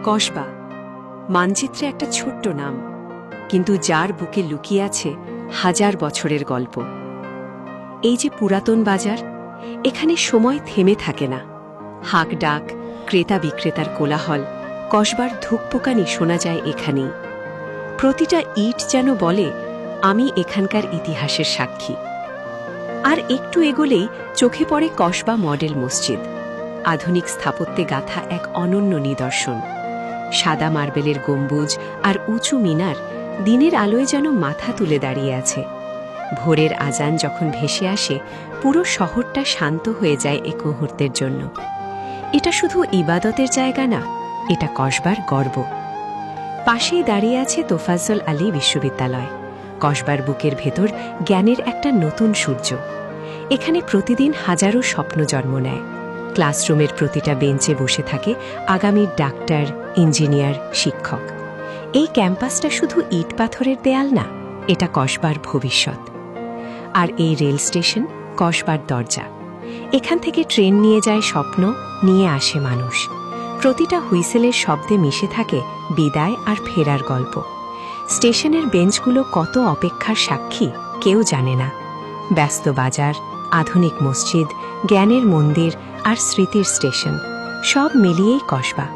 কসবা মানচিত্রে একটা ছোট্ট নাম, কিন্তু যার বুকে লুকিয়ে আছে হাজার বছরের গল্প। এই যে পুরাতন বাজার, এখানে সময় থেমে থাকে না। হাঁক ডাক, ক্রেতা বিক্রেতার কোলাহল, কসবার ধুকপুকানি শোনা যায় এখানেই। প্রতিটা ইট যেন বলে, আমি এখানকার ইতিহাসের সাক্ষী। আর একটু এগোলেই চোখে পড়ে কসবা মডেল মসজিদ, আধুনিক স্থাপত্যে গাঁথা এক অনন্য নিদর্শন। সাদা মার্বেলের গম্বুজ আর উঁচু মিনার দিনের আলোয় যেন মাথা তুলে দাঁড়িয়ে আছে। ভোরের আজান যখন ভেসে আসে, পুরো শহরটা শান্ত হয়ে যায় এক মুহূর্তের জন্য। এটা শুধু ইবাদতের জায়গা না, এটা কসবার গর্ব। পাশেই দাঁড়িয়ে আছে তোফাজ্জল আলী বিশ্ববিদ্যালয়, কসবার বুকের ভেতর জ্ঞানের একটা নতুন সূর্য। এখানে প্রতিদিন হাজারো স্বপ্ন জন্ম নেয়। ক্লাসরুমের প্রতিটা বেঞ্চে বসে থাকে আগামীর ডাক্তার, ইঞ্জিনিয়ার, শিক্ষক। এই ক্যাম্পাসটা শুধু ইট পাথরের দেয়াল না, এটা কসবার ভবিষ্যৎ। আর এই রেল স্টেশন কসবার দরজা। এখান থেকে ট্রেন নিয়ে যায় স্বপ্ন, নিয়ে আসে মানুষ। প্রতিটা হুইসেলের শব্দে মিশে থাকে বিদায় আর ফেরার গল্প। স্টেশনের বেঞ্চগুলো কত অপেক্ষার সাক্ষী কেউ জানে না। ব্যস্ত বাজার, আধুনিক মসজিদ, জ্ঞানের মন্দির আর স্মৃতির স্টেশন, সব মিলিয়েই কসবা।